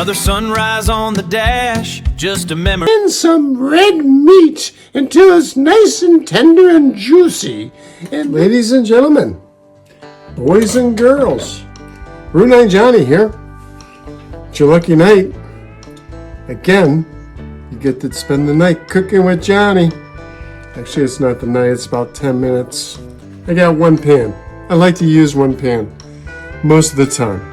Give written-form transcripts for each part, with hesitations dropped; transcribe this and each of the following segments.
Another sunrise on the dash, just a memory. And some red meat until it's nice and tender and juicy. And ladies and gentlemen, boys and girls, Route 9 Johnny here. It's your lucky night. Again, you get to spend the night cooking with Johnny. Actually, it's not the night, it's about 10 minutes. I got one pan. I like to use one pan most of the time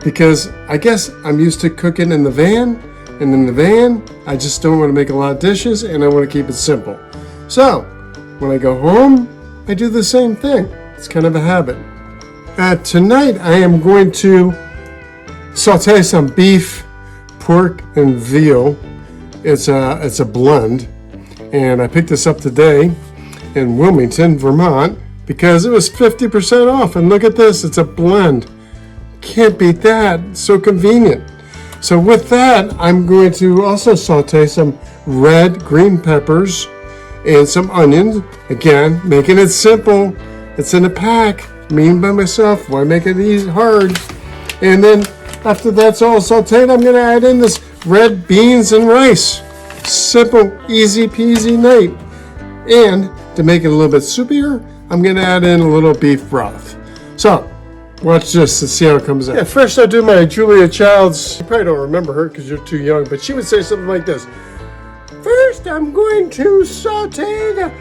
because I guess I'm used to cooking in the van, and in the van, I just don't want to make a lot of dishes and I want to keep it simple. So, when I go home, I do the same thing. It's kind of a habit. Tonight, I am going to saute some beef, pork, and veal. It's a blend. And I picked this up today in Wilmington, Vermont, because it was 50% off. And look at this, it's a blend. Can't beat that, it's so convenient. So with that, I'm going to also saute some red green peppers and some onions. Again, making it simple. It's in a pack, me by myself. Why make it easy, hard? And then after that's all sauteed, I'm gonna add in this red beans and rice. Simple, easy peasy night. And to make it a little bit soupier, I'm gonna add in a little beef broth. So, watch this and see how it comes out. Yeah, first I'll do my Julia Childs. You probably don't remember her because you're too young, but she would say something like this. First, I'm going to saute the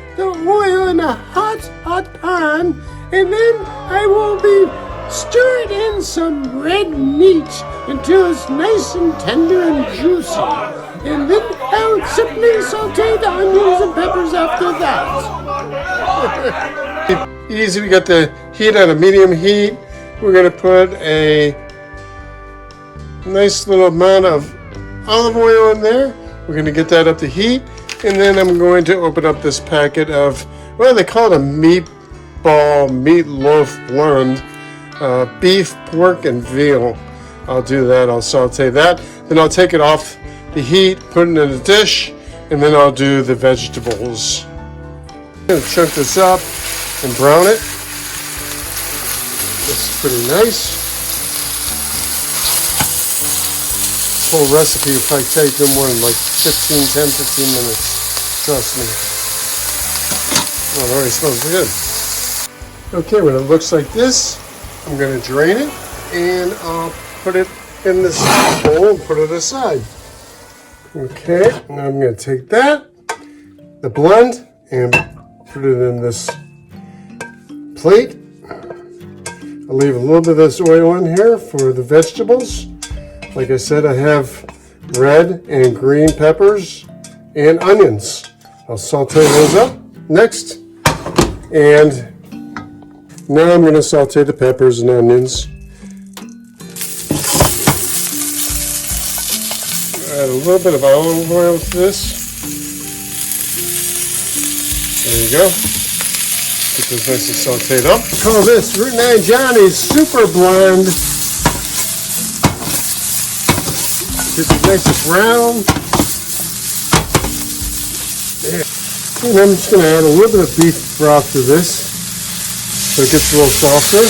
oil in a hot pan, and then I will be stirring in some red meat until it's nice and tender and juicy. And then I'll simply saute the onions and peppers after that. Easy, we got the heat on a medium heat. We're going to put a nice little amount of olive oil in there. We're going to get that up to heat. And then I'm going to open up this packet of, well, they call it a meatloaf blend. Beef, pork, and veal. I'll do that. I'll saute that. Then I'll take it off the heat, put it in a dish, and then I'll do the vegetables. I'm going to chunk this up and brown it. This is pretty nice. This whole recipe will probably take no more than like 10, 15 minutes. Trust me. Oh, it already smells good. Okay, when it looks like this, I'm going to drain it and I'll put it in this bowl and put it aside. Okay, now I'm going to take that, the blend, and put it in this plate. I'll leave a little bit of this oil in here for the vegetables. Like I said, I have red and green peppers and onions. I'll saute those up next. And now I'm going to saute the peppers and onions. Add a little bit of olive oil to this. There you go. Get this nice and sauteed up. I call this Route 9 Johnny's Super Blend. Get it nice and brown. Yeah. And I'm just going to add a little bit of beef broth to this so it gets a little softer.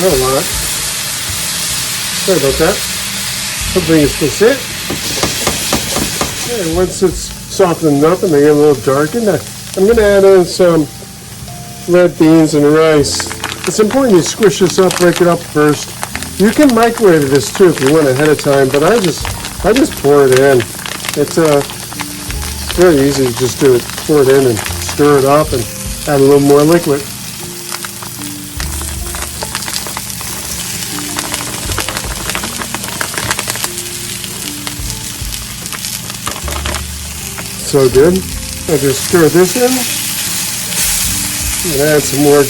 Not a lot. Sorry about that. Hopefully it's just it. And once it's softened up and they get a little darkened, I'm going to add in some red beans and rice. It's important you squish this up, break it up first. You can microwave this too if you want ahead of time, but I just pour it in. It's very easy to just do it. Pour it in and stir it up and add a little more liquid. So good. I just stir this in and add some more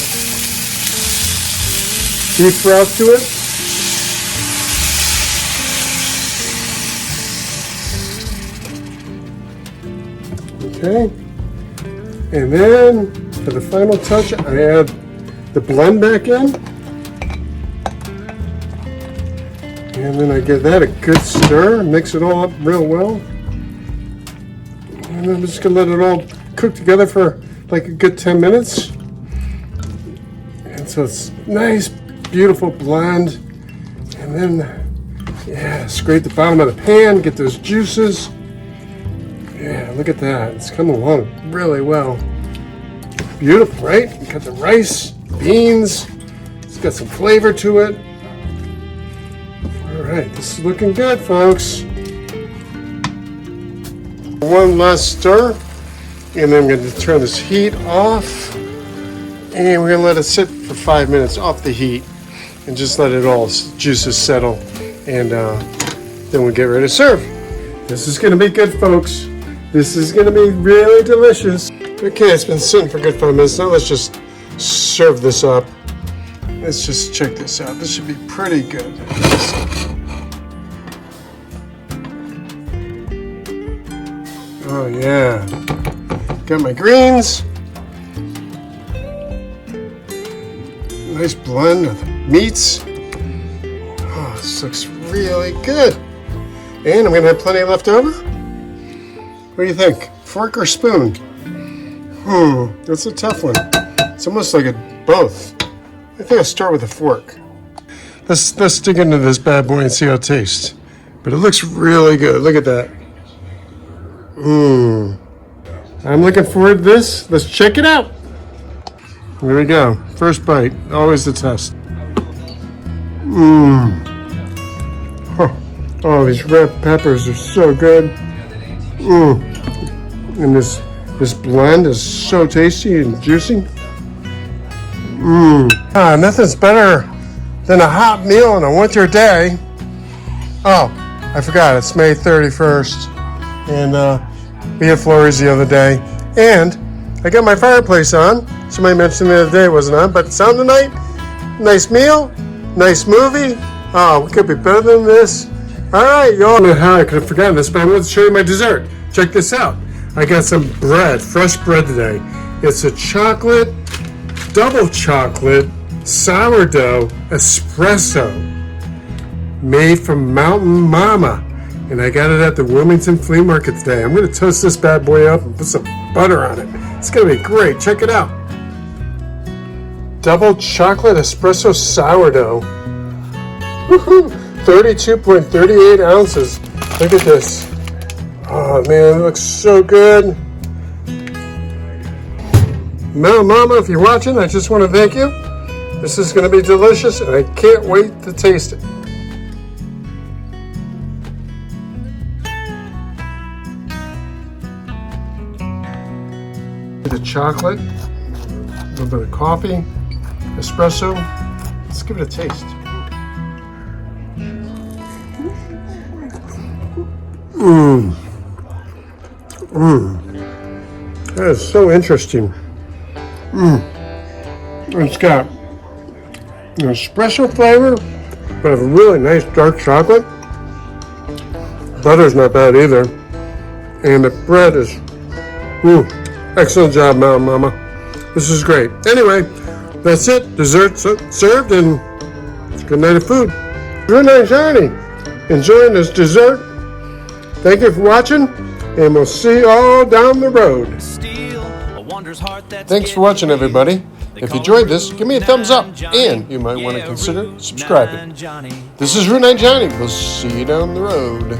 beef broth to it. Okay. And then for the final touch, I add the blend back in. And then I give that a good stir, mix it all up real well. And I'm just going to let it all cook together for like a good 10 minutes. And so it's nice, beautiful blend. And then Yeah, scrape the bottom of the pan, get those juices. Yeah, look at that. It's coming along really well. Beautiful, right? We got the rice, beans. It's got some flavor to it. All right, this is looking good, folks. One last stir, and then I'm going to turn this heat off. And we're going to let it sit for 5 minutes off the heat and just let it all juices settle. And then we'll get ready to serve. This is going to be good, folks. This is going to be really delicious. Okay, it's been sitting for a good 5 minutes. Now let's just serve this up. Let's just check this out. This should be pretty good. Oh yeah. Got my greens. Nice blend of meats. Oh, this looks really good. And I'm going to have plenty left over. What do you think? Fork or spoon? That's a tough one. It's almost like both. I think I'll start with a fork. Let's dig into this bad boy and see how it tastes. But it looks really good. Look at that. I'm looking forward to this. Let's check it out. Here we go. First bite. Always the test. Oh, these red peppers are so good. And this blend is so tasty and juicy. Nothing's better than a hot meal on a winter day. Oh, I forgot. It's May 31st. And we had Flurries the other day. And I got my fireplace on. Somebody mentioned the other day it wasn't on, but it's on tonight. Nice meal. Nice movie. Oh, we could be better than this. All right, y'all. I don't know how I could have forgotten this, but I wanted to show you my dessert. Check this out. I got some bread, fresh bread today. It's a double chocolate sourdough espresso made from Mountain Mama. And I got it at the Wilmington Flea Market today. I'm going to toast this bad boy up and put some butter on it. It's going to be great. Check it out. Double chocolate espresso sourdough. Woohoo! 32.38 ounces. Look at this. Oh man, it looks so good. Mountain Mama, if you're watching, I just want to thank you. This is going to be delicious and I can't wait to taste it. The chocolate, a little bit of coffee, espresso. Let's give it a taste. That is so interesting. It's got an espresso flavor, but a really nice dark chocolate. Butter's not bad either. And the bread is, excellent job, Mountain Mama. This is great. Anyway, that's it. Dessert served, and it's a good night of food. Green Mountains Johnny, enjoying this dessert. Thank you for watching, and we'll see you all down the road. Thanks for watching, everybody. If you enjoyed this, give me a thumbs up, and you might want to consider subscribing. This is Route 9 Johnny. We'll see you down the road.